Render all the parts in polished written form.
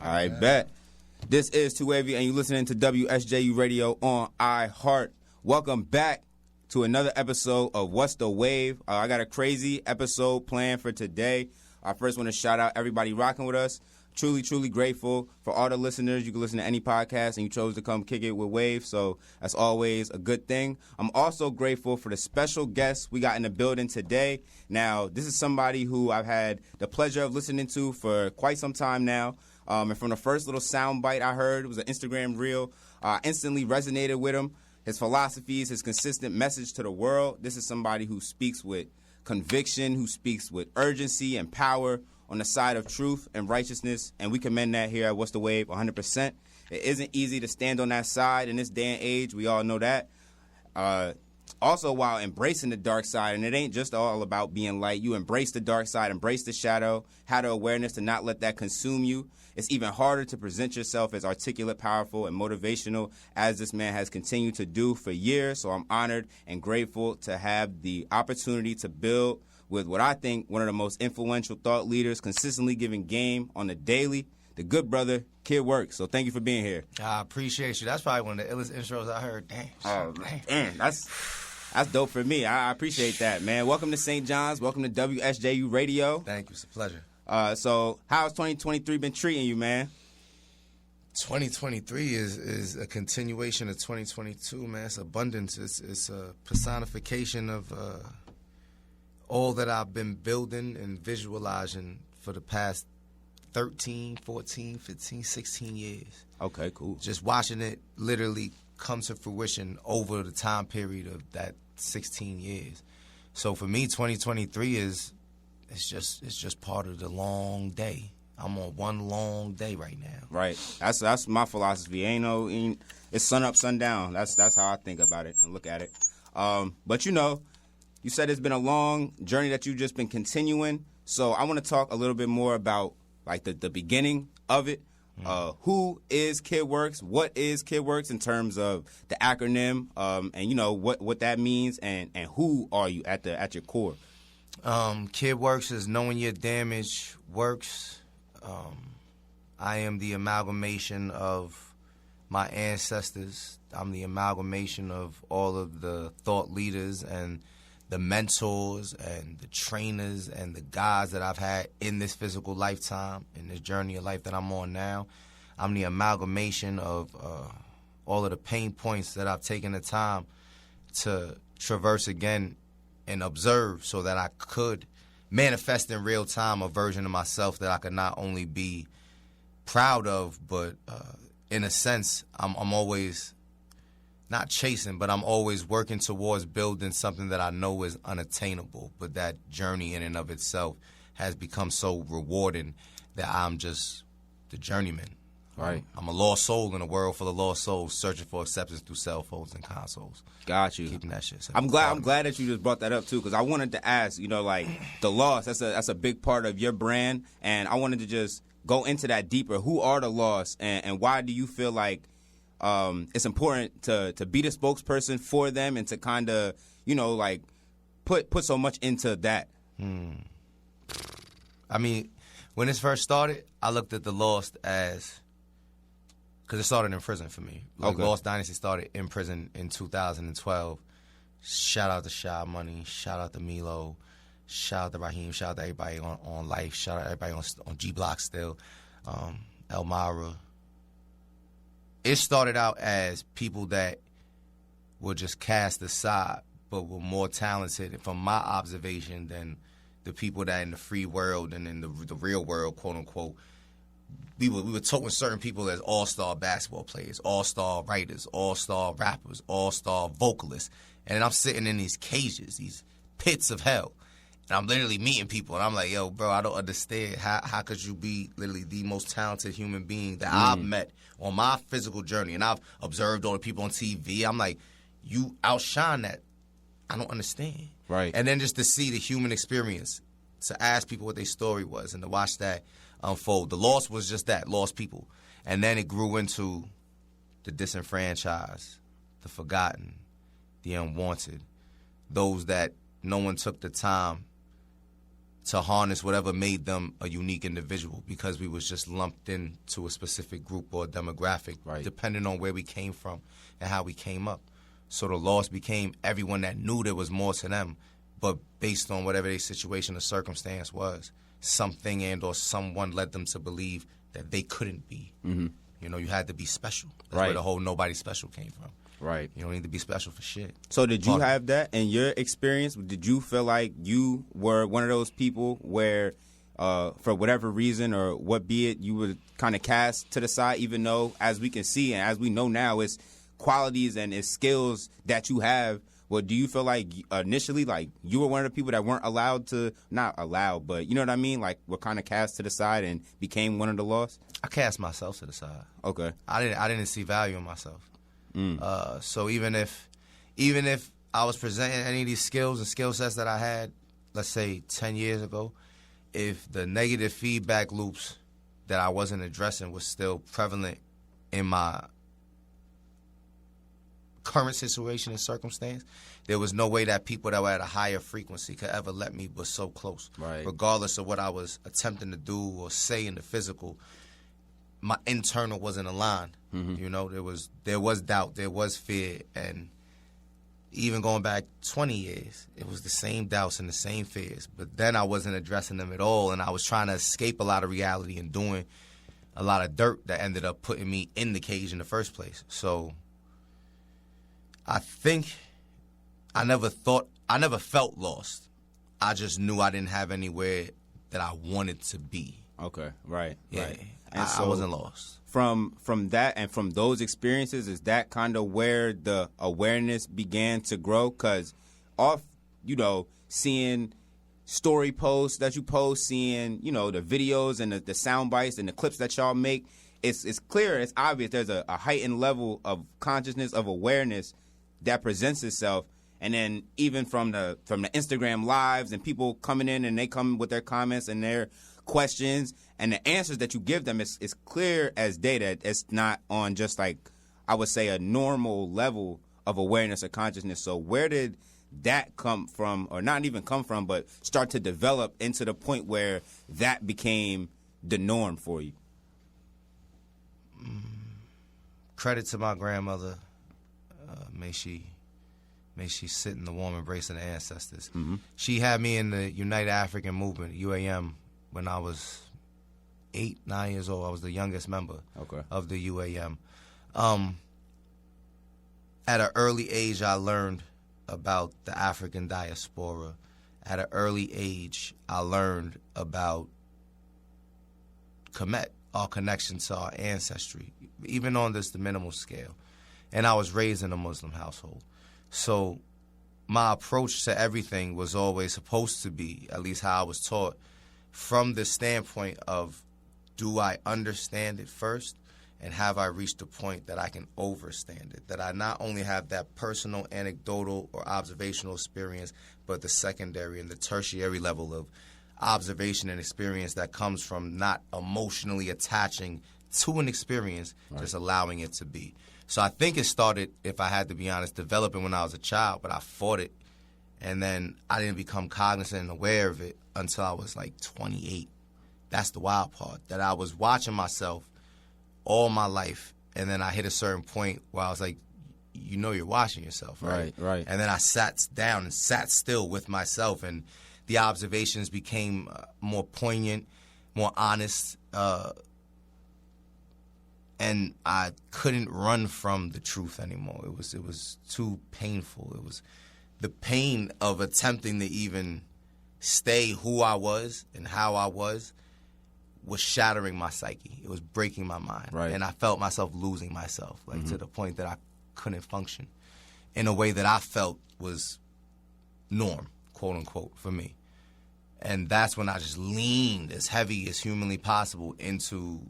All right, bet. This is Too Wavy, and you're listening to WSJU Radio on iHeart. Welcome back to another episode of What's the Wave. I got a crazy episode planned for today. I first want to shout out everybody rocking with us. Truly, truly grateful for all the listeners. You can listen to any podcast, and you chose to come kick it with Wave, so that's always a good thing. I'm also grateful for the special guests we got in the building today. Now, this is somebody who I've had the pleasure of listening to for quite some time now. And from the first little sound bite I heard, it was an Instagram reel. I instantly resonated with him. His philosophies, his consistent message to the world. This is somebody who speaks with conviction, who speaks with urgency and power on the side of truth and righteousness, and we commend that here at What's the Wave 100%. It isn't easy to stand on that side in this day and age. We all know that. Also, while embracing the dark side, and it ain't just all about being light. You embrace the dark side, embrace the shadow, have the awareness to not let that consume you. It's even harder to present yourself as articulate, powerful, and motivational as this man has continued to do for years. So I'm honored and grateful to have the opportunity to build with what I think one of the most influential thought leaders, consistently giving game on the daily, the good brother, Kyd Works. So thank you for being here. I appreciate you. That's probably one of the illest intros I heard. Damn, that's dope for me. I appreciate that, man. Welcome to St. John's. Welcome to WSJU Radio. Thank you. It's a pleasure. So how's 2023 been treating you, man? 2023 is a continuation of 2022, man. It's abundance. It's a personification of all that I've been building and visualizing for the past 13, 14, 15, 16 years. Okay, cool. Just watching it literally come to fruition over the time period of that 16 years. So for me, 2023 it's just part of the long day. I'm on one long day right now. Right. That's my philosophy. It's sun up, sun down. That's how I think about it and look at it. But you said it's been a long journey that you've just been continuing. So I want to talk a little bit more about like the beginning of it. Who is Kyd Works? What is Kyd Works in terms of the acronym? And what that means and who are you at your core? Kyd Works is knowing your damage works. I am the amalgamation of my ancestors. I'm the amalgamation of all of the thought leaders and the mentors and the trainers and the guys that I've had in this physical lifetime, in this journey of life that I'm on now. I'm the amalgamation of all of the pain points that I've taken the time to traverse again and observe so that I could manifest in real time a version of myself that I could not only be proud of, but in a sense, I'm always not chasing, but I'm always working towards building something that I know is unattainable, but that journey in and of itself has become so rewarding that I'm just the journeyman. Right. I'm a lost soul in a world full of lost souls searching for acceptance through cell phones and consoles. Got you. Keeping that shit simple. I'm glad that you just brought that up too, because I wanted to ask, the lost, that's a big part of your brand, and I wanted to just go into that deeper. Who are the lost, and why do you feel like it's important to be the spokesperson for them and to kind of, put so much into that? I mean, when this first started, I looked at the lost as, because it started in prison for me. Okay. Lost Dynasty started in prison in 2012. Shout out to Shy Money. Shout out to Milo. Shout out to Raheem. Shout out to everybody on Life. Shout out to everybody on G Block still. Elmira. It started out as people that were just cast aside, but were more talented, from my observation, than the people that in the free world and in the real world, quote unquote, we were toting certain people as all-star basketball players, all-star writers, all-star rappers, all-star vocalists. And then I'm sitting in these cages, these pits of hell. And I'm literally meeting people, and I'm like, yo, bro, I don't understand. How could you be literally the most talented human being that I've met on my physical journey? And I've observed all the people on TV. I'm like, you outshine that. I don't understand. Right. And then just to see the human experience, to ask people what their story was, and to watch that unfold. The lost was just that, lost people. And then it grew into the disenfranchised, the forgotten, the unwanted, those that no one took the time to harness whatever made them a unique individual, because we was just lumped into a specific group or demographic, depending on where we came from and how we came up. So the loss became everyone that knew there was more to them, but based on whatever their situation or circumstance was, something and or someone led them to believe that they couldn't be. Mm-hmm. You know, you had to be special. That's where the whole nobody special came from. Right. You don't need to be special for shit. So did you have that in your experience? Did you feel like you were one of those people where, for whatever reason or what be it, you were kind of cast to the side, even though, as we can see and as we know now, it's qualities and it's skills that you have? Well, do you feel like initially, like, you were one of the people that weren't allowed to, not allowed, but you know what I mean? Like, were kind of cast to the side and became one of the lost? I cast myself to the side. Okay. I didn't see value in myself. So even if I was presenting any of these skills and skill sets that I had, let's say 10 years ago, if the negative feedback loops that I wasn't addressing was still prevalent in my current situation and circumstance, there was no way that people that were at a higher frequency could ever let me but so close. Right. Regardless of what I was attempting to do or say in the physical, my internal wasn't aligned. Mm-hmm. You know, there was doubt, there was fear, and even going back 20 years, it was the same doubts and the same fears. But then I wasn't addressing them at all, and I was trying to escape a lot of reality and doing a lot of dirt that ended up putting me in the cage in the first place. So I think I never felt lost. I just knew I didn't have anywhere that I wanted to be. Okay, right, Yeah, right. And I wasn't lost. From that and from those experiences, is that kind of where the awareness began to grow? Because seeing story posts that you post, seeing, the videos and the sound bites and the clips that y'all make, it's clear, it's obvious there's a heightened level of consciousness, of awareness that presents itself. And then even from the Instagram lives and people coming in and they come with their comments and their questions and the answers that you give them, it's clear as day that it's not on just like, I would say, a normal level of awareness or consciousness. So where did that come from, or not even come from, but start to develop into the point where that became the norm for you? Credit to my grandmother. May she sit in the warm embrace of the ancestors. Mm-hmm. She had me in the United African Movement, UAM, when I was 8, 9 years old. I was the youngest member of the UAM. At an early age, I learned about the African diaspora. At an early age, I learned about Kemet, our connection to our ancestry, even on the minimal scale. And I was raised in a Muslim household. So my approach to everything was always supposed to be, at least how I was taught, from the standpoint of, do I understand it first, and have I reached a point that I can overstand it, that I not only have that personal, anecdotal, or observational experience, but the secondary and the tertiary level of observation and experience that comes from not emotionally attaching to an experience, just allowing it to be. So I think it started, if I had to be honest, developing when I was a child, but I fought it. And then I didn't become cognizant and aware of it until I was like 28. That's the wild part, that I was watching myself all my life, and then I hit a certain point where I was like, you're watching yourself, right? Right. And then I sat down and sat still with myself, and the observations became more poignant, more honest, and I couldn't run from the truth anymore. It was too painful. It was the pain of attempting to even stay who I was and how I was shattering my psyche. It was breaking my mind. Right. And I felt myself losing myself, to the point that I couldn't function in a way that I felt was norm, quote unquote, for me. And that's when I just leaned as heavy as humanly possible into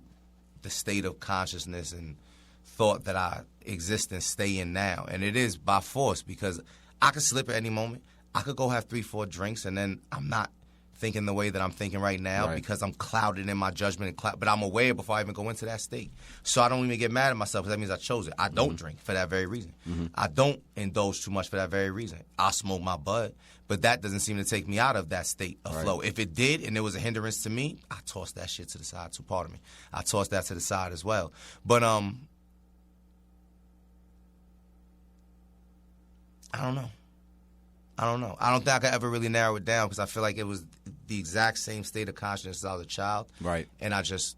the state of consciousness and thought that I exist and stay in now. And it is by force, because I could slip at any moment. I could go have 3-4 drinks and then I'm not thinking the way that I'm thinking right now because I'm clouded in my judgment. But I'm aware before I even go into that state. So I don't even get mad at myself because that means I chose it. I don't drink for that very reason. I don't indulge too much for that very reason. I smoke my bud, but that doesn't seem to take me out of that state of flow. If it did and it was a hindrance to me, I toss that shit to the side too. Pardon me. I toss that to the side as well. But I don't know. I don't think I could ever really narrow it down because I feel like it was the exact same state of consciousness as I was a child. Right. And I just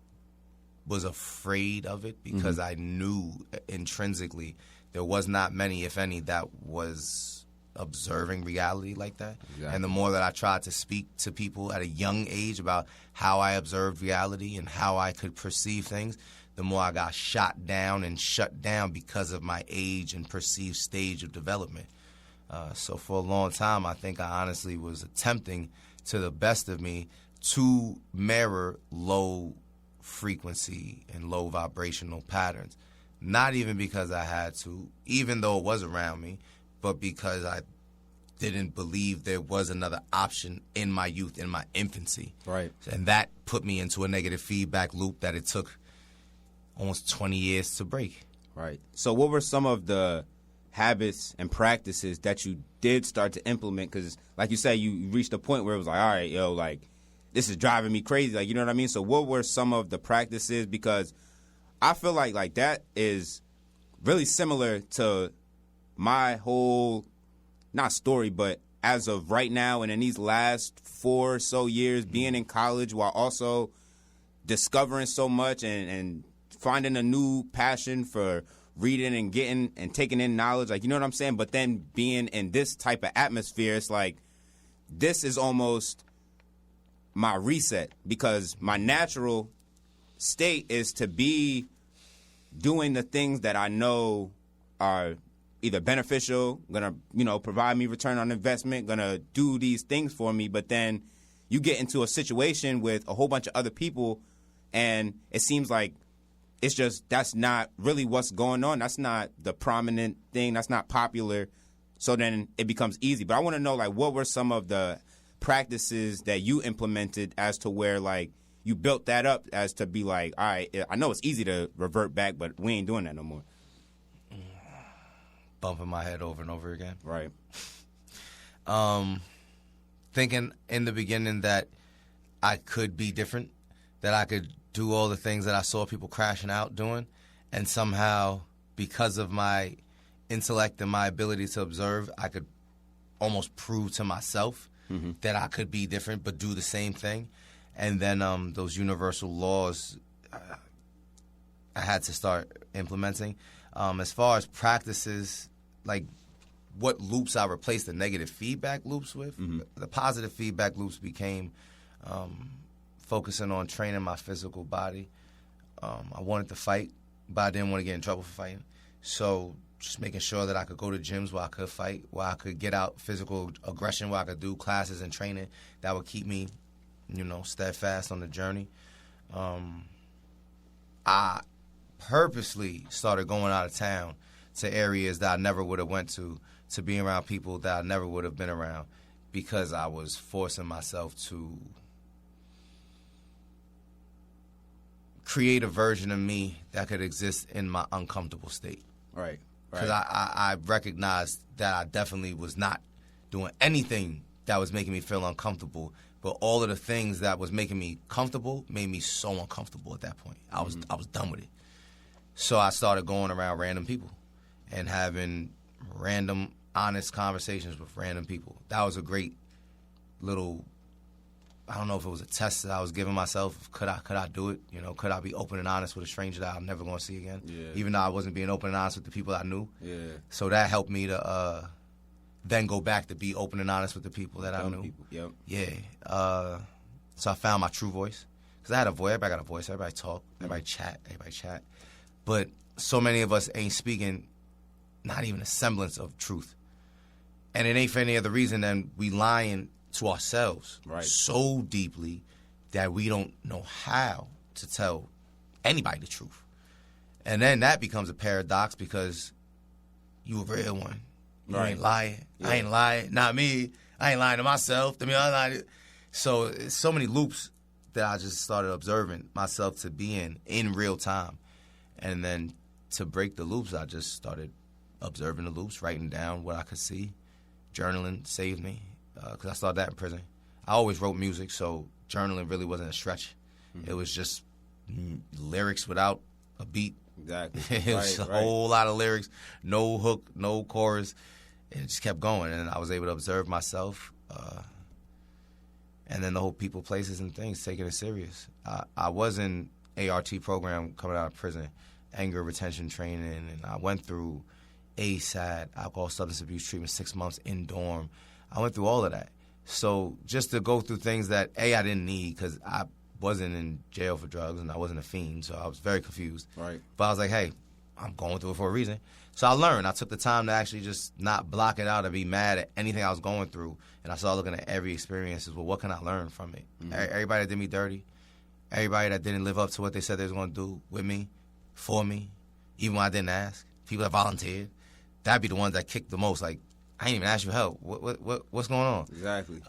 was afraid of it because I knew intrinsically there was not many, if any, that was observing reality like that. Exactly. And the more that I tried to speak to people at a young age about how I observed reality and how I could perceive things, the more I got shot down and shut down because of my age and perceived stage of development. So for a long time, I think I honestly was attempting to the best of me to mirror low frequency and low vibrational patterns. Not even because I had to, even though it was around me, but because I didn't believe there was another option in my youth, in my infancy. Right. And that put me into a negative feedback loop that it took almost 20 years to break. Right. So what were some of the habits and practices that you did start to implement? Because like you say, you reached a point where it was like, all right, yo, like this is driving me crazy. Like, you know what I mean? So what were some of the practices? Because I feel like that is really similar to my whole, not story, but as of right now and in these last 4 or so years being in college while also discovering so much and finding a new passion for reading and getting and taking in knowledge, like, you know what I'm saying? But then being in this type of atmosphere, it's like this is almost my reset because my natural state is to be doing the things that I know are either beneficial, gonna, provide me return on investment, gonna do these things for me. But then you get into a situation with a whole bunch of other people and it seems like it's just that's not really what's going on. That's not the prominent thing. That's not popular. So then it becomes easy. But I want to know, like, what were some of the practices that you implemented as to where, like, you built that up as to be like, all right, I know it's easy to revert back, but we ain't doing that no more. Bumping my head over and over again. Right. Thinking in the beginning that I could be different, that I could do all the things that I saw people crashing out doing, and somehow because of my intellect and my ability to observe, I could almost prove to myself that I could be different but do the same thing. And then those universal laws I had to start implementing. As far as practices, like what loops I replaced the negative feedback loops with, the positive feedback loops became focusing on training my physical body. I wanted to fight, but I didn't want to get in trouble for fighting. So just making sure that I could go to gyms where I could fight, where I could get out physical aggression, where I could do classes and training that would keep me, steadfast on the journey. I purposely started going out of town to areas that I never would have went to be around people that I never would have been around because I was forcing myself to create a version of me that could exist in my uncomfortable state. Right. Because I recognized that I definitely was not doing anything that was making me feel uncomfortable, but all of the things that was making me comfortable made me so uncomfortable at that point. I was done with it. So I started going around random people and having random, honest conversations with random people. That was a great little, I don't know if it was a test that I was giving myself. Could I do it? Could I be open and honest with a stranger that I'm never going to see again? Yeah. Even though I wasn't being open and honest with the people I knew. Yeah. So that helped me to then go back to be open and honest with the people that I knew. People. Yep. Yeah. So I found my true voice. Because I had a voice. Everybody got a voice. Everybody talk. Everybody chat. But so many of us ain't speaking not even a semblance of truth. And it ain't for any other reason than we lying to ourselves so deeply that we don't know how to tell anybody the truth. And then that becomes a paradox because you a real one. You ain't lying. Yeah. I ain't lying. Not me. I ain't lying to myself. So it's so many loops that I just started observing myself to be in real time. And then to break the loops, I just started observing the loops, writing down what I could see. Journaling saved me because I started that in prison. I always wrote music, so journaling really wasn't a stretch. It was just lyrics without a beat. Exactly. It was a whole lot of lyrics, no hook, no chorus. And it just kept going, and I was able to observe myself. And then the whole people, places, and things, taking it serious. I was in ART program coming out of prison, anger retention training, and I went through ASAT, alcohol substance abuse treatment, 6 months in dorm. I went through all of that. So just to go through things that, I didn't need because I wasn't in jail for drugs and I wasn't a fiend, so I was very confused. Right. But I was like, hey, I'm going through it for a reason. So I learned. I took the time to actually just not block it out and be mad at anything I was going through. And I started looking at every experience as, well, what can I learn from it? Everybody that did me dirty, everybody that didn't live up to what they said they was going to do with me, for me, even when I didn't ask, people that volunteered, that'd be the ones that kicked the most. Like, I ain't even asked you for help. What's going on? Exactly.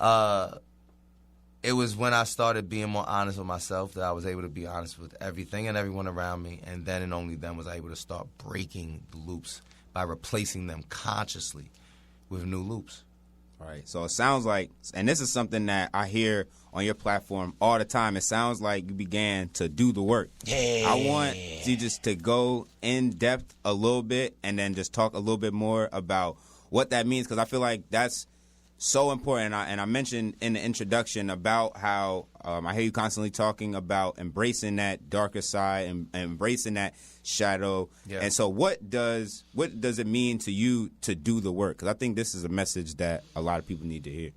It was when I started being more honest with myself that I was able to be honest with everything and everyone around me, and then and only then was I able to start breaking the loops by replacing them consciously with new loops. All right. So it sounds like, and this is something that I hear on your platform all the time, it sounds like you began to do the work. Yeah. I want you just to go in depth a little bit and then just talk a little bit more about what that means, because I feel like that's so important. And I mentioned in the introduction about how I hear you constantly talking about embracing that darker side and embracing that shadow. Yeah. And so what does it mean to you to do the work? Because I think this is a message that a lot of people need to hear.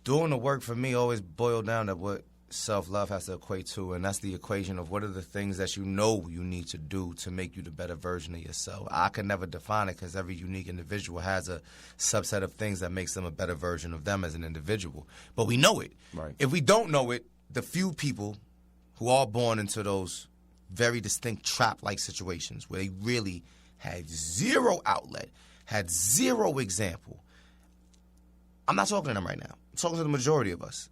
Doing the work for me always boiled down to what self-love has to equate to, and that's the equation of what are the things that you know you need to do to make you the better version of yourself. I can never define it because every unique individual has a subset of things that makes them a better version of them as an individual. But we know it. Right. If we don't know it, the few people who are born into those very distinct trap-like situations where they really had zero outlet, had zero example, I'm not talking to them right now. I'm talking to the majority of us.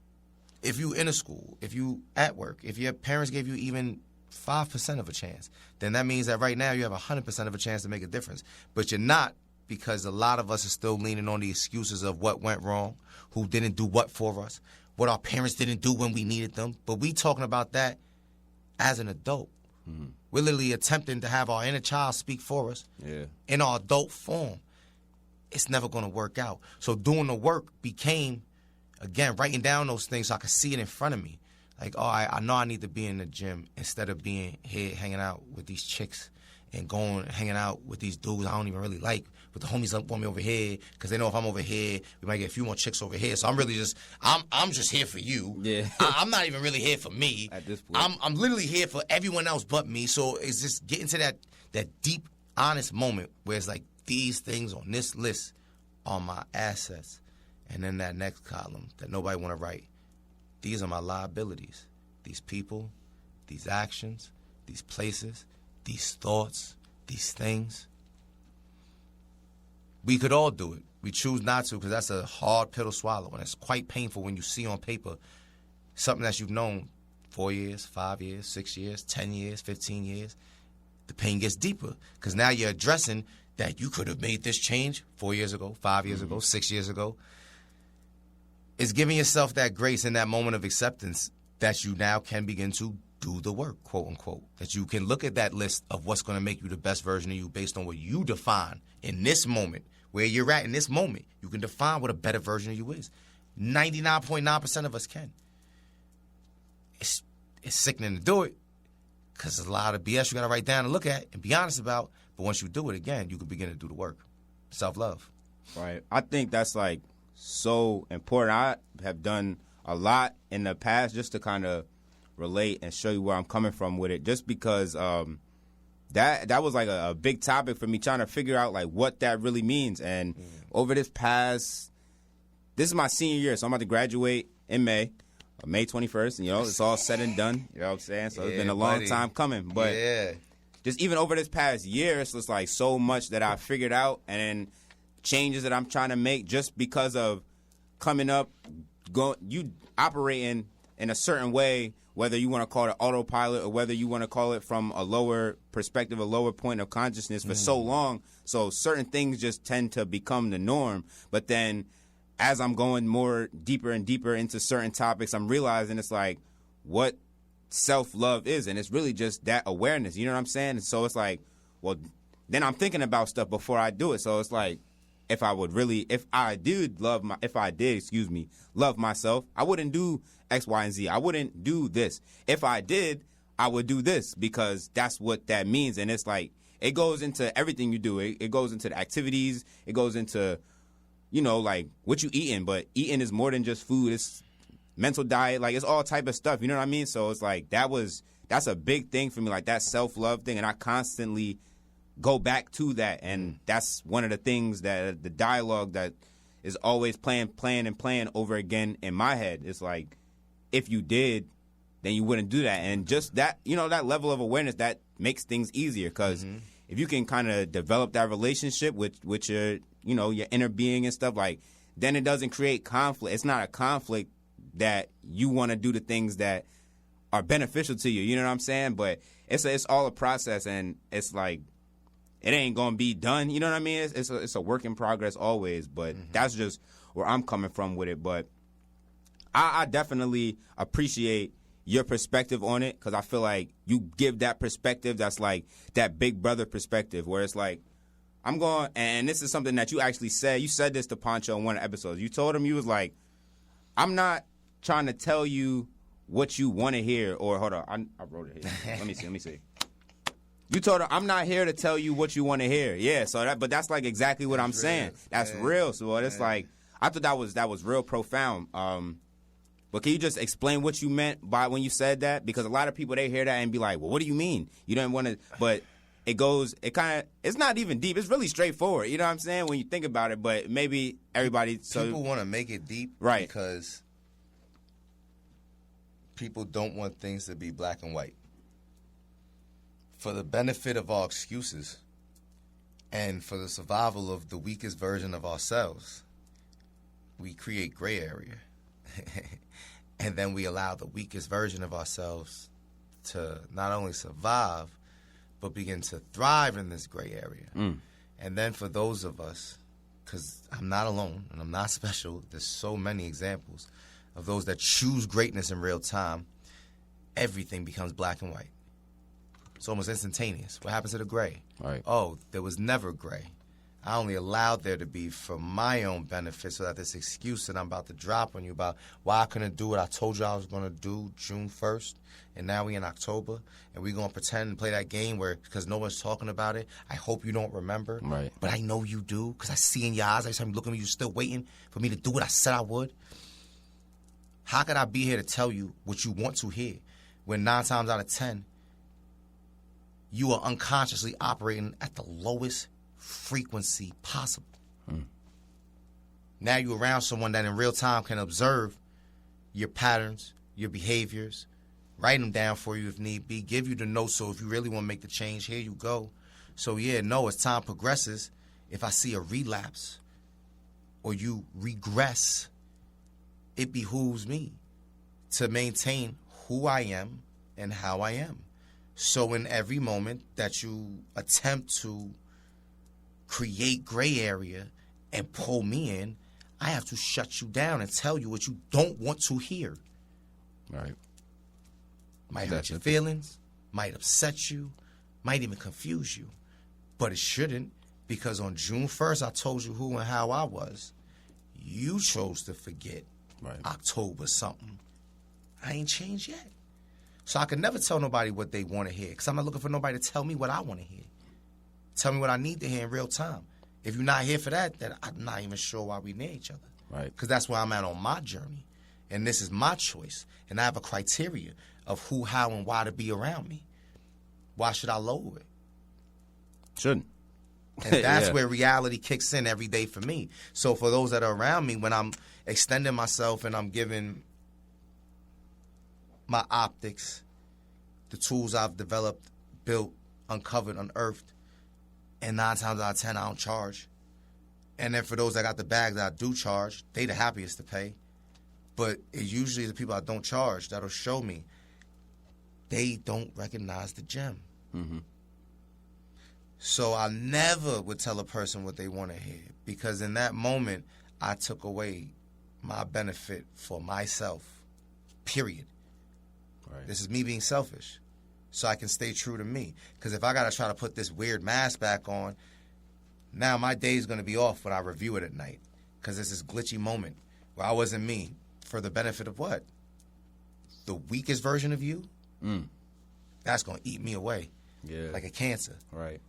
If you in a school, if you at work, if your parents gave you even 5% of a chance, then that means that right now you have 100% of a chance to make a difference. But you're not, because a lot of us are still leaning on the excuses of what went wrong, who didn't do what for us, what our parents didn't do when we needed them. But we talking about that as an adult. Mm-hmm. We're literally attempting to have our inner child speak for us in our adult form. It's never going to work out. So doing the work became, again, writing down those things so I could see it in front of me. Like, oh, I know I need to be in the gym instead of being here hanging out with these chicks and hanging out with these dudes I don't even really like. But the homies want me over here because they know if I'm over here, we might get a few more chicks over here. So I'm really just, I'm just here for you. Yeah. I'm not even really here for me. At this point. I'm literally here for everyone else but me. So it's just getting to that deep, honest moment where it's like, these things on this list are my assets. And then that next column that nobody want to write, these are my liabilities. These people, these actions, these places, these thoughts, these things. We could all do it. We choose not to because that's a hard pill to swallow. And it's quite painful when you see on paper something that you've known 4 years, 5 years, 6 years, 10 years, 15 years. The pain gets deeper because now you're addressing that you could have made this change 4 years ago, 5 years ago, 6 years ago. It's giving yourself that grace in that moment of acceptance that you now can begin to do the work, quote unquote. That you can look at that list of what's going to make you the best version of you based on what you define in this moment, where you're at in this moment. You can define what a better version of you is. 99.9% of us can. It's sickening to do it because there's a lot of BS you got to write down and look at and be honest about. But once you do it again, you can begin to do the work. Self-love. Right. I think that's like so important. I have done a lot in the past just to kind of relate and show you where I'm coming from with it, just because that was like a big topic for me, trying to figure out like what that really means. And over this is my senior year, so I'm about to graduate in May 21st, and it's all said and done, you know what I'm saying? So it's been a long time coming, but just even over this past year, it's just like so much that I figured out, and then changes that I'm trying to make just because of coming up, operating in a certain way, whether you want to call it autopilot or whether you want to call it from a lower perspective, a lower point of consciousness for so long. So certain things just tend to become the norm. But then as I'm going more deeper and deeper into certain topics, I'm realizing it's like what self-love is. And it's really just that awareness. You know what I'm saying? And so it's like, well, then I'm thinking about stuff before I do it. So it's like, if I did love myself, I wouldn't do X, Y, and Z. I wouldn't do this. If I did, I would do this because that's what that means. And it's like, it goes into everything you do. It goes into the activities. It goes into, like what you eating. But eating is more than just food. It's mental diet. Like, it's all type of stuff. You know what I mean? So it's like, that's a big thing for me, like that self-love thing. And I constantly go back to that, and that's one of the things that the dialogue that is always playing over again in my head. It's like, if you did, then you wouldn't do that. And just that, that level of awareness, that makes things easier, because if you can kind of develop that relationship with your, your inner being and stuff, like, then it doesn't create conflict. It's not a conflict that you want to do the things that are beneficial to you. You know what I'm saying? But it's all a process, and it's like, it ain't gonna be done. You know what I mean? It's a work in progress always. But that's just where I'm coming from with it. But I definitely appreciate your perspective on it, because I feel like you give that perspective that's like that big brother perspective, where it's like, I'm going, and this is something that you actually said. You said this to Poncho in one of the episodes. You told him, you was like, I'm not trying to tell you what you want to hear, or hold on, I wrote it here. Let me see. You told her, I'm not here to tell you what you want to hear. Yeah, but that's like exactly what I'm saying. That's real. So it's like, I thought that was real profound. But can you just explain what you meant by when you said that? Because a lot of people, they hear that and be like, well, what do you mean? You don't want to, but it's not even deep. It's really straightforward. You know what I'm saying? When you think about it, but maybe everybody. People want to make it deep. Right. Because people don't want things to be black and white. For the benefit of our excuses and for the survival of the weakest version of ourselves, we create gray area. And then we allow the weakest version of ourselves to not only survive, but begin to thrive in this gray area. And then for those of us, because I'm not alone and I'm not special, there's so many examples of those that choose greatness in real time, everything becomes black and white. It's almost instantaneous. What happens to the gray? Right. Oh, there was never gray. I only allowed there to be for my own benefit, so that this excuse that I'm about to drop on you about why I couldn't do what I told you I was going to do June 1st, and now we in October, and we're going to pretend and play that game where, because no one's talking about it, I hope you don't remember. Right. But I know you do, because I see in your eyes, every time you look at me, you're still waiting for me to do what I said I would. How could I be here to tell you what you want to hear when 9 times out of 10, you are unconsciously operating at the lowest frequency possible? Now you're around someone that in real time can observe your patterns, your behaviors, write them down for you if need be, give you the notes, so if you really want to make the change, here you go. So as time progresses, if I see a relapse or you regress, it behooves me to maintain who I am and how I am. So in every moment that you attempt to create gray area and pull me in, I have to shut you down and tell you what you don't want to hear. Right. Might hurt your feelings, might upset you, might even confuse you. But it shouldn't, because on June 1st, I told you who and how I was. You chose to forget October something. I ain't changed yet. So I can never tell nobody what they want to hear, because I'm not looking for nobody to tell me what I want to hear. Tell me what I need to hear in real time. If you're not here for that, then I'm not even sure why we near each other. Right. Because that's where I'm at on my journey. And this is my choice. And I have a criteria of who, how, and why to be around me. Why should I lower it? Shouldn't. And that's where reality kicks in every day for me. So for those that are around me, when I'm extending myself and I'm giving my optics, the tools I've developed, built, uncovered, unearthed, and 9 times out of 10, I don't charge. And then for those that got the bags that I do charge, they the happiest to pay. But it's usually the people I don't charge that'll show me. They don't recognize the gem. Mm-hmm. So I never would tell a person what they want to hear, because in that moment, I took away my benefit for myself, period. Right. This is me being selfish, so I can stay true to me. Because if I got to try to put this weird mask back on, now my day is going to be off when I review it at night, because it's this glitchy moment where I wasn't me for the benefit of what? The weakest version of you? That's going to eat me away like a cancer. Right.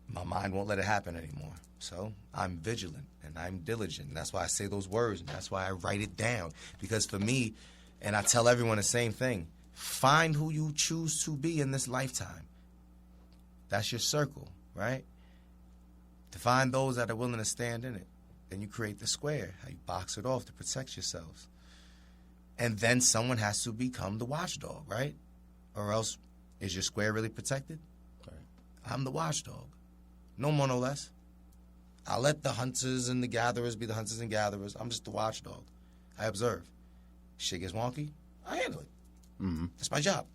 My mind won't let it happen anymore. So I'm vigilant and I'm diligent. And that's why I say those words, and that's why I write it down. Because for me, and I tell everyone the same thing, find who you choose to be in this lifetime. That's your circle, right? To find those that are willing to stand in it. Then you create the square, how you box it off to protect yourselves. And then someone has to become the watchdog, right? Or else, is your square really protected? Right. I'm the watchdog. No more, no less. I'll let the hunters and the gatherers be the hunters and gatherers. I'm just the watchdog. I observe. Shit gets wonky, I handle it. Mm-hmm. That's my job.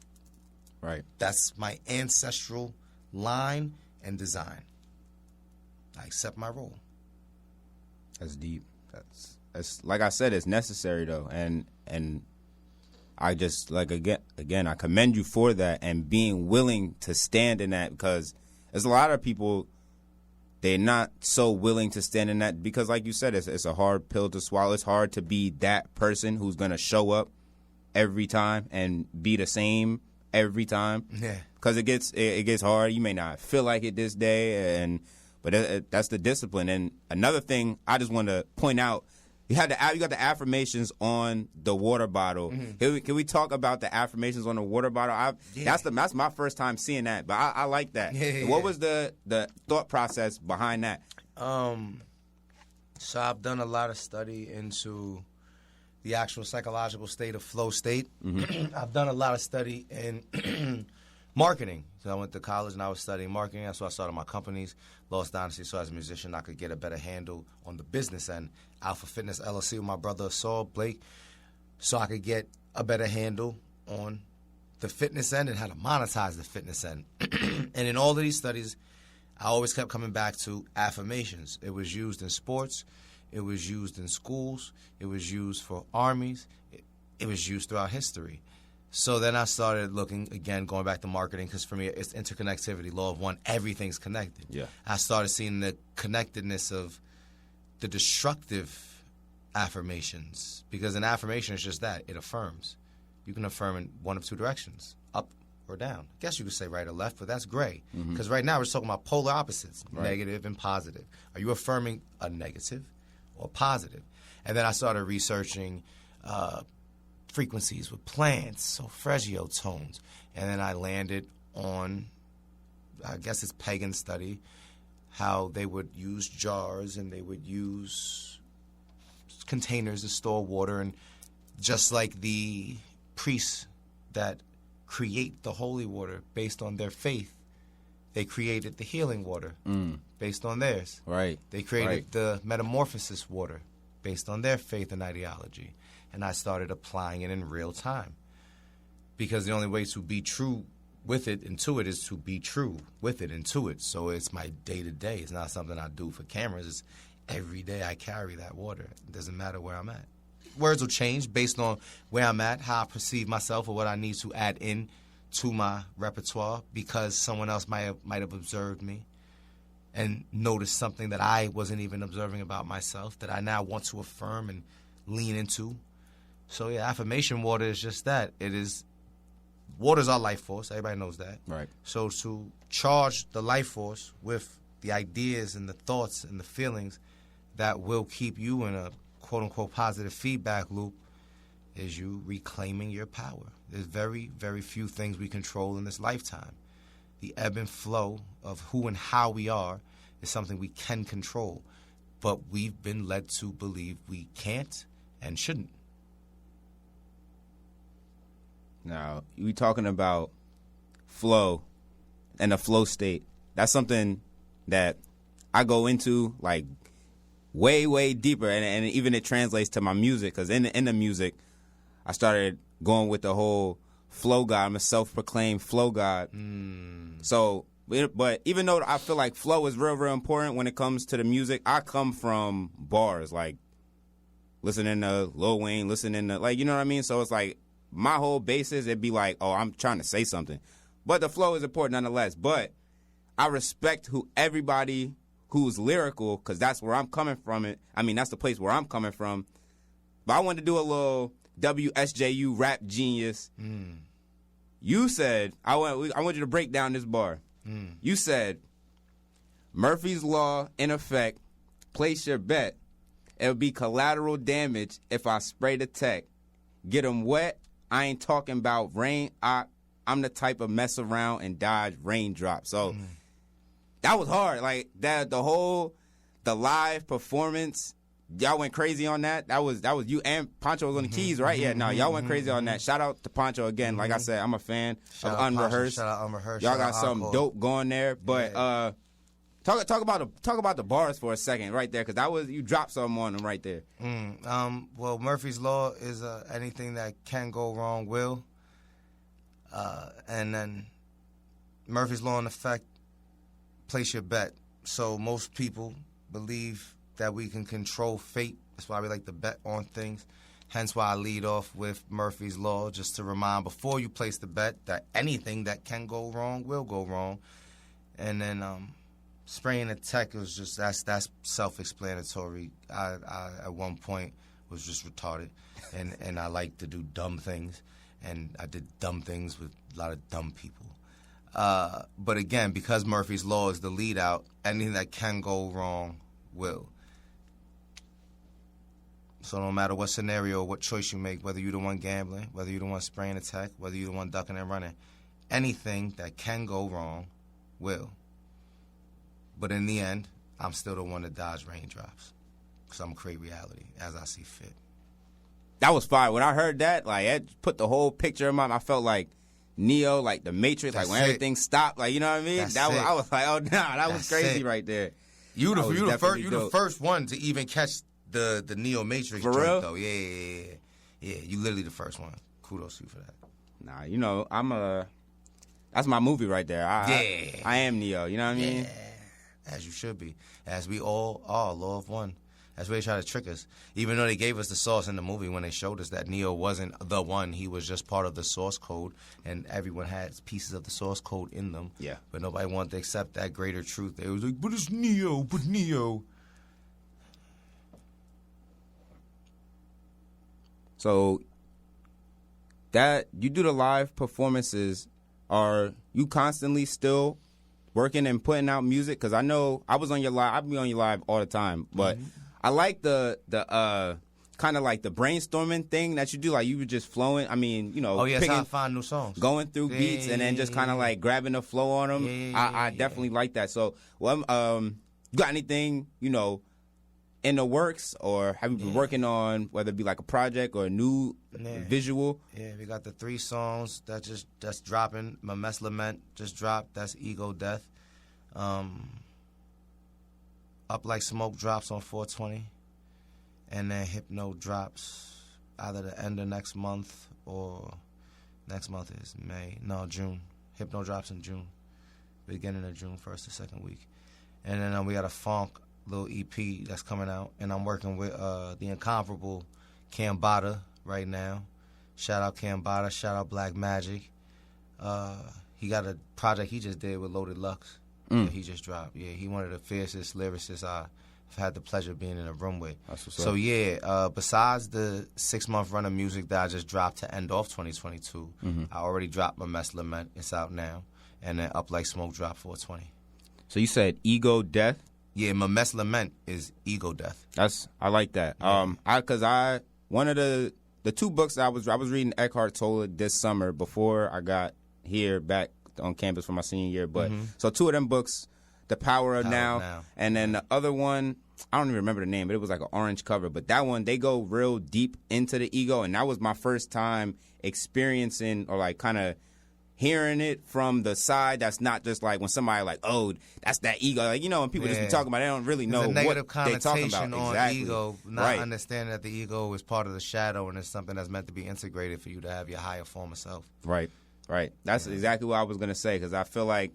Right. That's my ancestral line and design. I accept my role. That's deep. That's like I said, it's necessary though, and I just like again I commend you for that and being willing to stand in that, because there's a lot of people, they're not so willing to stand in that, because like you said, it's a hard pill to swallow. It's hard to be that person who's gonna show up every time and be the same every time. Yeah. Because it gets hard. You may not feel like it this day, but that's the discipline. And another thing I just want to point out, you got the affirmations on the water bottle. Mm-hmm. Can we talk about the affirmations on the water bottle? That's my first time seeing that, but I like that. Yeah. What was the thought process behind that? So I've done a lot of study into the actual psychological state of flow state. Mm-hmm. I've done a lot of study in marketing. So I went to college and I was studying marketing. That's why I started my companies, Lost Dynasty, so as a musician I could get a better handle on the business end. Alpha Fitness LLC with my brother Saul Blake, so I could get a better handle on the fitness end and how to monetize the fitness end. And in all of these studies, I always kept coming back to affirmations. It was used in sports. It was used in schools. It was used for armies. It was used throughout history. So then I started looking, again, going back to marketing, because for me, it's interconnectivity, law of one, everything's connected. Yeah. I started seeing the connectedness of the destructive affirmations, because an affirmation is just that, it affirms. You can affirm in one of two directions, up or down. I guess you could say right or left, but that's gray, because right now we're talking about polar opposites, right. Negative and positive. Are you affirming a negative or positive? And then I started researching frequencies with plants, solfeggio tones, and then I landed on, I guess it's pagan study, how they would use jars and they would use containers to store water, and just like the priests that create the holy water based on their faith, they created the healing water based on theirs. Right. They created the metamorphosis water based on their faith and ideology. And I started applying it in real time, because the only way to be true with it and to it is to be true with it and to it. So it's my day-to-day. It's not something I do for cameras. It's every day I carry that water. It doesn't matter where I'm at. Words will change based on where I'm at, how I perceive myself, or what I need to add in to my repertoire, because someone else might have observed me and noticed something that I wasn't even observing about myself that I now want to affirm and lean into. So yeah, affirmation water is just that. Water's our life force. Everybody knows that. Right. So to charge the life force with the ideas and the thoughts and the feelings that will keep you in a quote-unquote positive feedback loop is you reclaiming your power. There's very, very few things we control in this lifetime. The ebb and flow of who and how we are is something we can control, but we've been led to believe we can't and shouldn't. Now, we talking about flow and the flow state. That's something that I go into like way, way deeper, and even it translates to my music, because in the music, I started going with the whole flow god. I'm a self-proclaimed flow god. So, but even though I feel like flow is real, real important when it comes to the music, I come from bars, like listening to Lil Wayne, listening to, like, you know what I mean? So it's like my whole basis, it'd be like, oh, I'm trying to say something. But the flow is important nonetheless. But I respect everybody who's lyrical, because that's where I'm coming from. That's the place where I'm coming from. But I wanted to do a little WSJU rap genius. You said, I want you to break down this bar. You said, Murphy's Law in effect, place your bet. It'll be collateral damage if I spray the tech. Get 'em wet, I ain't talking about rain. I'm the type of mess around and dodge raindrops. So that was hard. Like, that, the live performance, y'all went crazy on that. That was you, and Poncho was on the keys, right? Yeah, no, y'all went crazy on that. Shout out to Poncho again. Like I said, I'm a fan of Unrehearsed. Shout out Unrehearsed. Y'all got something dope going there. But talk about the bars for a second, right there, because you dropped something on them right there. Well, Murphy's Law is anything that can go wrong will. And then Murphy's Law in effect, place your bet. So most people believe that we can control fate. That's why we like to bet on things. Hence why I lead off with Murphy's Law, just to remind before you place the bet that anything that can go wrong will go wrong. And then spraying the tech was just, that's self-explanatory. I at one point was just retarded, and I like to do dumb things, and I did dumb things with a lot of dumb people. But again, because Murphy's Law is the lead out, anything that can go wrong will. So no matter what scenario, what choice you make, whether you're the one gambling, whether you're the one spraying the tech, whether you're the one ducking and running, anything that can go wrong will. But in the end, I'm still the one that dodge raindrops, because I'm going to create reality as I see fit. That was fire. When I heard that, like, it put the whole picture in my mind. I felt like Neo, like the Matrix, like when everything stopped, like, you know what I mean? I was like, oh, nah, that was crazy right there. You the first one to even catch the Neo Matrix for joint, real? Though. Yeah. You literally the first one. Kudos to you for that. Nah, you know, that's my movie right there. I am Neo, you know what I mean? As you should be. As we all are, Law of One. That's where they try to trick us. Even though they gave us the source in the movie when they showed us that Neo wasn't the one. He was just part of the source code, and everyone had pieces of the source code in them. Yeah. But nobody wanted to accept that greater truth. They was like, but it's Neo, but Neo. So that you do the live performances, are you constantly still working and putting out music? Because I know I was on your live. I be on your live all the time, but I like the kind of like the brainstorming thing that you do. Like, you were just flowing. I mean, you know, that's how I find new songs. Going through beats and then just kind of like grabbing the flow on them. I definitely like that. So, you got anything, you know, in the works, or have you been working on, whether it be like a project or a new visual? Yeah, we got the 3 songs that's dropping. My Mess Lament just dropped. That's Ego Death. Up Like Smoke drops on 420. And then Hypno drops either the end of next month, or next month is June. Hypno drops in June. Beginning of June, first or second week. And then we got a funk little EP that's coming out, and I'm working with the incomparable Cambada right now. Shout out Cambada, shout out Black Magic. He got a project he just did with Loaded Lux that he just dropped. Yeah, he one of the fiercest lyricists I've had the pleasure of being in a room with. So besides the 6-month run of music that I just dropped to end off 2022, I already dropped my Mess Lament. It's out now. And then Up Like Smoke dropped 420. So you said Ego Death? Yeah, my Mess Lament is Ego Death. I like that. Yeah. One of the 2 books I was reading Eckhart Tolle this summer before I got here back on campus for my senior year. But so 2 of them books, The Power of Now, and then the other one, I don't even remember the name, but it was like an orange cover. But that one, they go real deep into the ego, and that was my first time experiencing, or like kind of hearing it from the side that's not just like when somebody like, oh, that's that ego. Like, you know, when people just be talking about it, they don't really know what they're talking about. There's a negative connotation on exactly. ego, not understanding that the ego is part of the shadow and it's something that's meant to be integrated for you to have your higher form of self. Right. That's exactly what I was going to say, because I feel like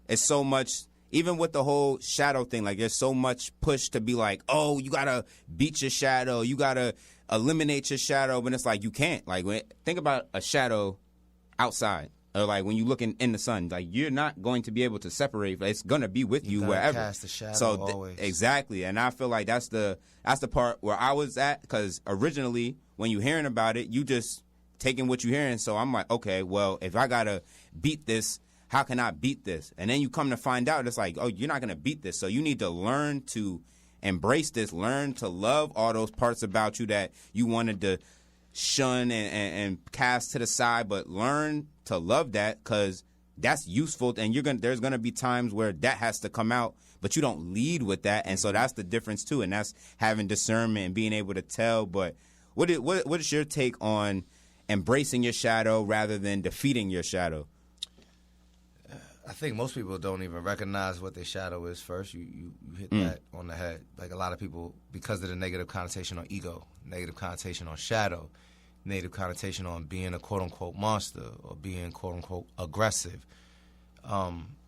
it's so much, even with the whole shadow thing, like there's so much push to be like, oh, you got to beat your shadow, you got to eliminate your shadow, but it's like you can't. Like, think about a shadow outside, or like when you look in the sun, like you're not going to be able to separate. It's gonna be with you wherever. Cast the shadow always. Exactly, and I feel like that's the part where I was at, because originally when you hearing about it, you just taking what you hearing. So I'm like, okay, well, if I gotta beat this, how can I beat this? And then you come to find out, it's like, oh, you're not gonna beat this. So you need to learn to embrace this, learn to love all those parts about you that you wanted to shun and cast to the side, but learn to love that, because that's useful, and there's gonna be times where that has to come out, but you don't lead with that, and so that's the difference too, and that's having discernment and being able to tell. But what is your take on embracing your shadow rather than defeating your shadow? I think most people don't even recognize what their shadow is first. You hit that on the head. Like a lot of people, because of the negative connotation on ego, negative connotation on shadow, negative connotation on being a quote-unquote monster or being quote-unquote aggressive.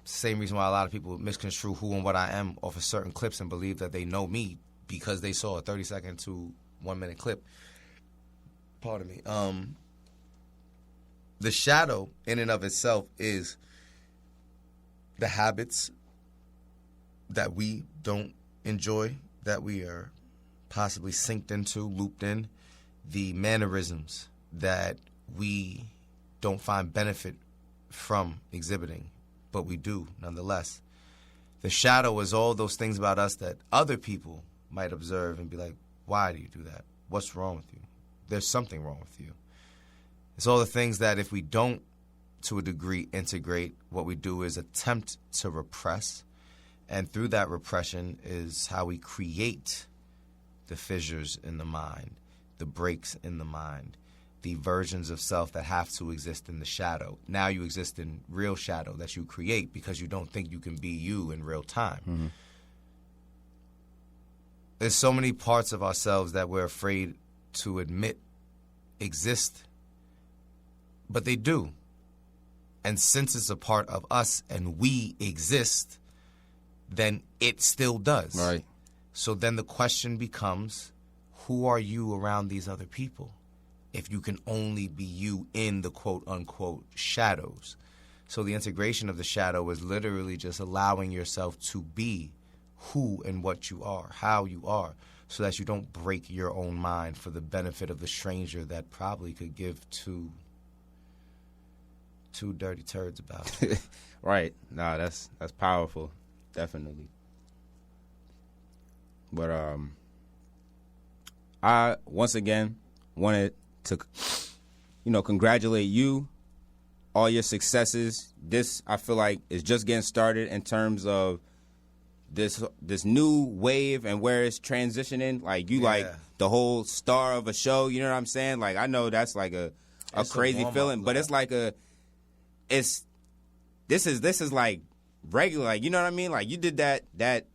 Same reason why a lot of people misconstrue who and what I am off of certain clips and believe that they know me because they saw a 30-second to 1 minute clip. Pardon me. The shadow in and of itself is the habits that we don't enjoy, that we are possibly synced into, looped in, the mannerisms that we don't find benefit from exhibiting, but we do nonetheless. The shadow is all those things about us that other people might observe and be like, why do you do that? What's wrong with you? There's something wrong with you. It's all the things that if we don't, to a degree, integrate, what we do is attempt to repress. And through that repression is how we create the fissures in the mind, the breaks in the mind, the versions of self that have to exist in the shadow. Now you exist in real shadow that you create because you don't think you can be you in real time. Mm-hmm. There's so many parts of ourselves that we're afraid to admit exist, but they do. And since it's a part of us and we exist, then it still does. Right. So then the question becomes, who are you around these other people if you can only be you in the quote-unquote shadows? So the integration of the shadow is literally just allowing yourself to be who and what you are, how you are, so that you don't break your own mind for the benefit of the stranger that probably could give two dirty turds about it. Right. No, that's powerful. Definitely. But I once again wanted to congratulate you, all your successes. This, I feel like, is just getting started in terms of this new wave and where it's transitioning. Like like the whole star of a show, you know what I'm saying? Like I know that's like a crazy feeling, but it's like this is like regular, like, you know what I mean? Like you did that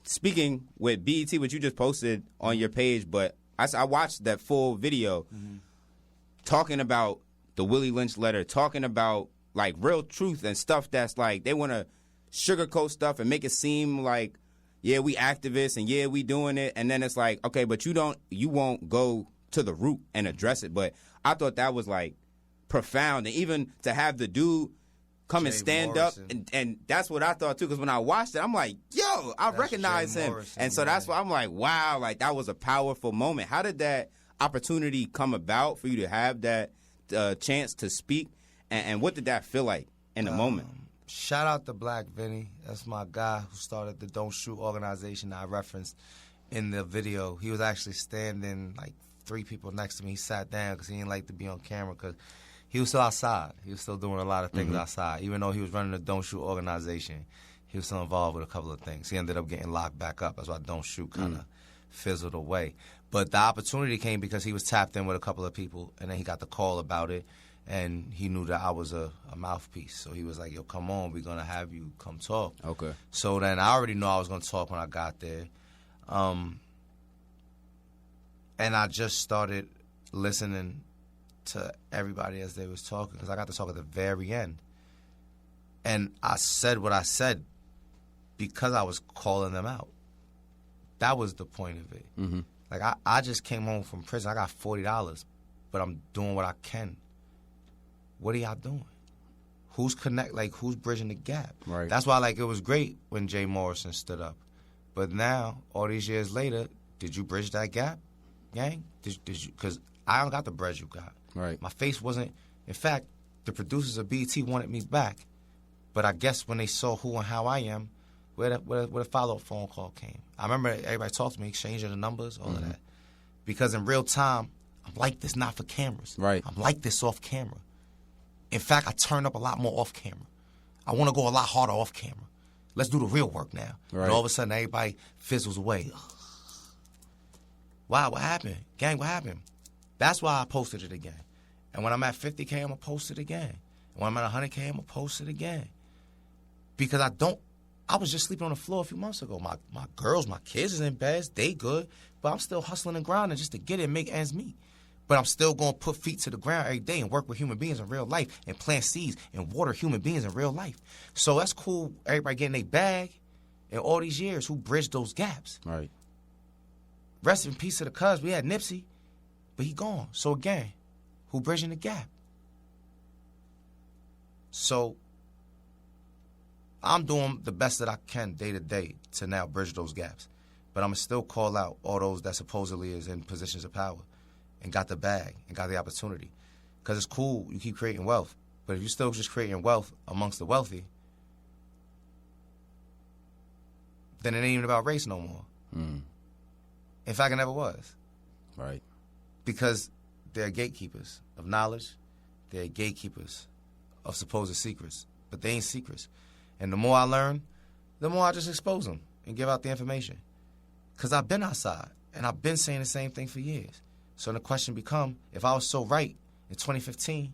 speaking with BET, which you just posted on your page, but I watched that full video talking about the Willie Lynch letter, talking about like real truth and stuff that's like they want to sugarcoat stuff and make it seem like, yeah, we activists and yeah, we doing it, and then it's like, okay, but you won't go to the root and address it. But I thought that was like profound, and even to have the dude come and stand Morrison up, and that's what I thought too, because when I watched it, I'm like, yo, I recognize him. Morrison, and so that's why I'm like, wow, like that was a powerful moment. How did that opportunity come about for you to have that chance to speak, and what did that feel like in the moment? Shout out to Black Vinny. That's my guy who started the Don't Shoot organization that I referenced in the video. He was actually standing like 3 people next to me. He sat down because he didn't like to be on camera because he was still outside. He was still doing a lot of things outside. Even though he was running the Don't Shoot organization, he was still involved with a couple of things. He ended up getting locked back up. That's why Don't Shoot kind of fizzled away. But the opportunity came because he was tapped in with a couple of people, and then he got the call about it. And he knew that I was a mouthpiece. So he was like, yo, come on, we're going to have you come talk. Okay. So then I already know I was going to talk when I got there. And I just started listening to everybody as they was talking, because I got to talk at the very end. And I said what I said because I was calling them out. That was the point of it. Mm-hmm. Like, I just came home from prison. I got $40, but I'm doing what I can. What are y'all doing? Who's who's bridging the gap? Right. That's why, it was great when Jay Morrison stood up. But now, all these years later, did you bridge that gap, gang? Did you? Because I don't got the bread you got. Right. My face wasn't. In fact, the producers of BET wanted me back. But I guess when they saw who and how I am, where the follow-up phone call came. I remember everybody talked to me, exchanging the numbers, all of that. Because in real time, I'm like this not for cameras. Right. I'm like this off camera. In fact, I turn up a lot more off camera. I want to go a lot harder off camera. Let's do the real work now. Right. And all of a sudden, everybody fizzles away. Wow, what happened? Gang, what happened? That's why I posted it again. And when I'm at 50K, I'm going to post it again. And when I'm at 100K, I'm going to post it again. Because I was just sleeping on the floor a few months ago. My girls, my kids is in bed. They good. But I'm still hustling and grinding just to get it and make ends meet. But I'm still going to put feet to the ground every day and work with human beings in real life and plant seeds and water human beings in real life. So that's cool, everybody getting their bag in all these years who bridged those gaps. Right. Rest in peace to the cuz. We had Nipsey, but he gone. So again, who bridging the gap? So I'm doing the best that I can day to day to now bridge those gaps. But I'm going to still call out all those that supposedly is in positions of power and got the bag and got the opportunity. Because it's cool, you keep creating wealth. But if you're still just creating wealth amongst the wealthy, then it ain't even about race no more. Mm. In fact, it never was. Right. Because they're gatekeepers of knowledge. They're gatekeepers of supposed secrets. But they ain't secrets. And the more I learn, the more I just expose them and give out the information. Because I've been outside, and I've been saying the same thing for years. So the question become, if I was so right in 2015,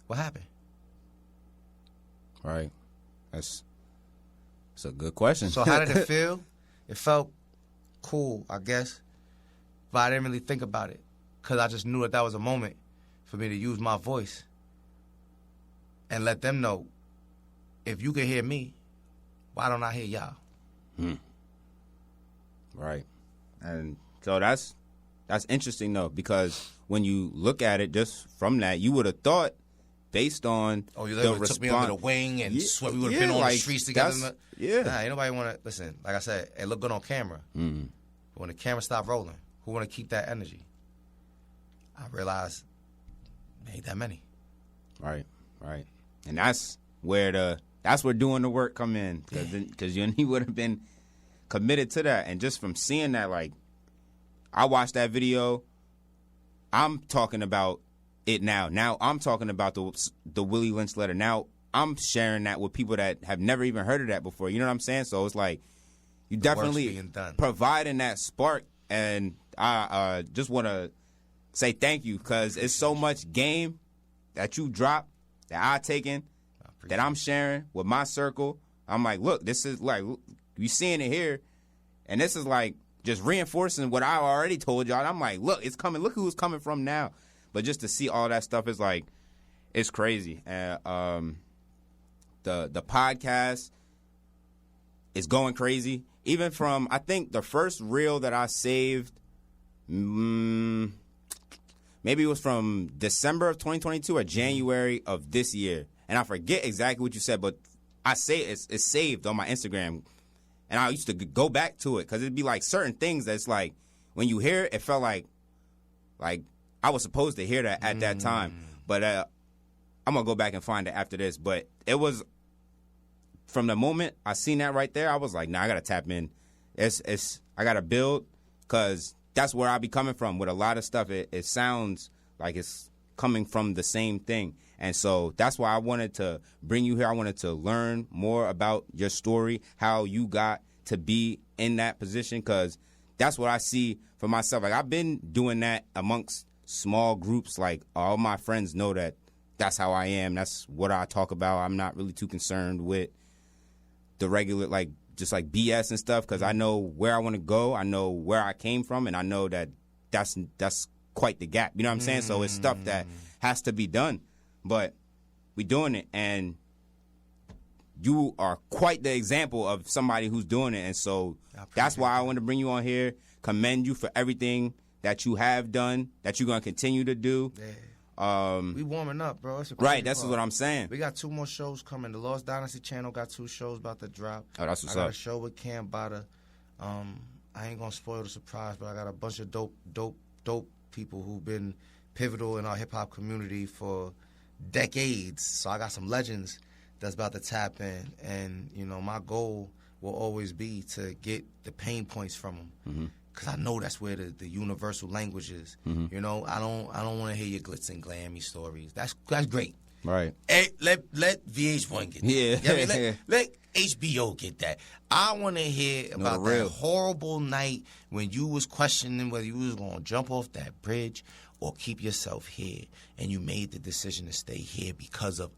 what happened? Right. That's a good question. So how did it feel? It felt cool, I guess. But I didn't really think about it. Because I just knew that was a moment for me to use my voice and let them know, if you can hear me, why don't I hear y'all? Right. And so that's interesting, though, because when you look at it just from that, you would have thought, based on you the would have took me under the wing and we would have been on the streets together. Nah, ain't nobody want to, listen, like I said, it looked good on camera. Mm-hmm. But when the camera stopped rolling, who want to keep that energy? I realized there ain't that many. Right. And that's where doing the work come in, because you would have been committed to that. And just from seeing that, like, I watched that video. I'm talking about it now. Now I'm talking about the Willie Lynch letter. Now I'm sharing that with people that have never even heard of that before. You know what I'm saying? So it's like, you definitely providing that spark. And I just want to say thank you, because it's so much game that you drop, that I taken, that I'm sharing with my circle. I'm like, look, this is like, you seeing it here, and this is like just reinforcing what I already told y'all. And I'm like, look, it's coming. Look who's coming from now. But just to see all that stuff is like, it's crazy. And the podcast is going crazy. Even from, I think the first reel that I saved, maybe it was from December of 2022 or January of this year. And I forget exactly what you said, but I say it's saved on my Instagram. And I used to go back to it, because it'd be like certain things that's like, when you hear it, it felt like I was supposed to hear that at that time. But I'm going to go back and find it after this. But it was, from the moment I seen that right there, I was like, nah, I got to tap in. I got to build, because that's where I be coming from with a lot of stuff. It sounds like it's coming from the same thing. And so that's why I wanted to bring you here. I wanted to learn more about your story, how you got to be in that position, because that's what I see for myself. Like, I've been doing that amongst small groups. Like, all my friends know that that's how I am. That's what I talk about. I'm not really too concerned with the regular, like, just like BS and stuff, because I know where I want to go. I know where I came from, and I know that that's quite the gap. You know what I'm saying? So it's stuff that has to be done, but we doing it, and you are quite the example of somebody who's doing it, and so that's why I want to bring you on here, commend you for everything that you have done, that you're going to continue to do. Yeah. We warming up, bro. Right, that's what I'm saying. We got 2 more shows coming. The Lost Dynasty channel got 2 shows about to drop. Oh, that's what's I got up. a show with Cam Bada. I ain't gonna spoil the surprise, but I got a bunch of dope people who've been pivotal in our hip hop community for decades. So I got some legends that's about to tap in, and you know my goal will always be to get the pain points from them, because I know that's where the universal language is. You know, I don't want to hear your glitz and glammy stories. That's great. Right. Hey, let VH1 get that. Yeah. You know what I mean? Let HBO get that. I want to hear about that horrible night when you was questioning whether you was going to jump off that bridge or keep yourself here, and you made the decision to stay here because of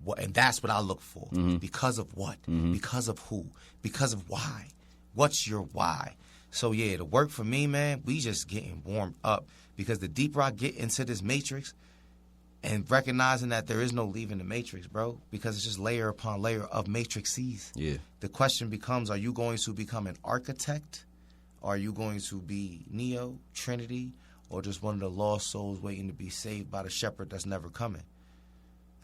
what, and that's what I look for. Because of what? Because of who? Because of why? What's your why? So yeah, the work for me, man, we just getting warmed up, because the deeper I get into this matrix, and recognizing that there is no leaving the matrix, bro, because it's just layer upon layer of matrices. Yeah. The question becomes, are you going to become an architect? Are you going to be Neo, Trinity, or just one of the lost souls waiting to be saved by the shepherd that's never coming?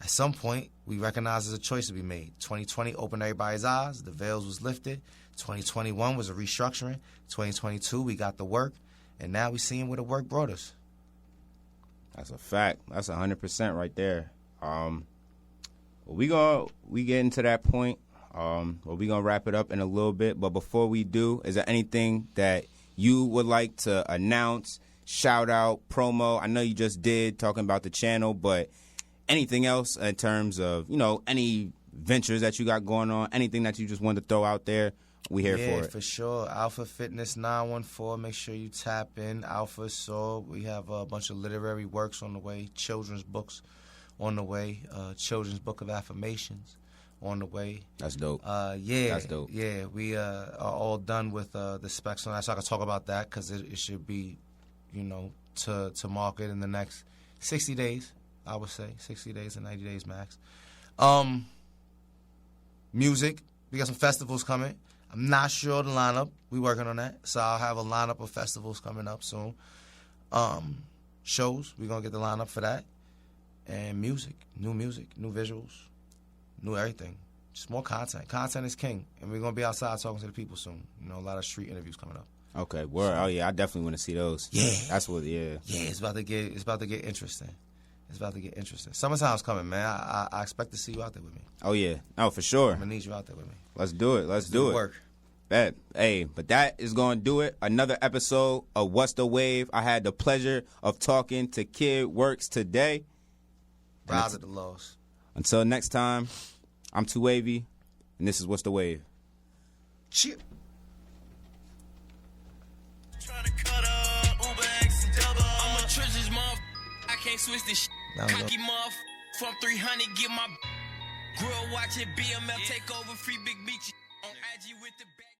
At some point, we recognize there's a choice to be made. 2020 opened everybody's eyes. The veils was lifted. 2021 was a restructuring. 2022, we got the work. And now we seeing where the work brought us. That's a fact. That's 100% right there. We get into that point. We gonna wrap it up in a little bit. But before we do, is there anything that you would like to announce, shout out, promo? I know you just did talking about the channel, but anything else in terms of, you know, any ventures that you got going on, anything that you just wanted to throw out there? We here for it. Yeah, for sure. Alpha Fitness 914. Make sure you tap in. Alpha Soul. We have a bunch of literary works on the way. Children's books on the way. Children's Book of Affirmations on the way. That's dope. Yeah. That's dope. Yeah, we are all done with the specs on that, so I can talk about that, because it should be, you know, to market in the next 60 days, I would say. 60 days and 90 days max. Music. We got some festivals coming. I'm not sure the lineup. We working on that. So I'll have a lineup of festivals coming up soon. Shows. We're going to get the lineup for that. And music, new visuals, new everything. Just more content. Content is king. And we're going to be outside talking to the people soon. You know, a lot of street interviews coming up. Okay, word. Oh, yeah, I definitely want to see those. Yeah. That's what, yeah. Yeah, it's about to get interesting. It's about to get interesting. Summertime's coming, man. I expect to see you out there with me. Oh, yeah. Oh, for sure. I'm going to need you out there with me. Let's do it. Let's do it. Work. Bet. Hey, but that is going to do it. Another episode of What's the Wave. I had the pleasure of talking to Kyd Works today. Rise at the loss. Until next time, I'm Too Wavy, and this is What's the Wave. Cheer. Can't switch this shit. Cocky muff from 300, get my grill watching BML take over free big beach on IG with the back.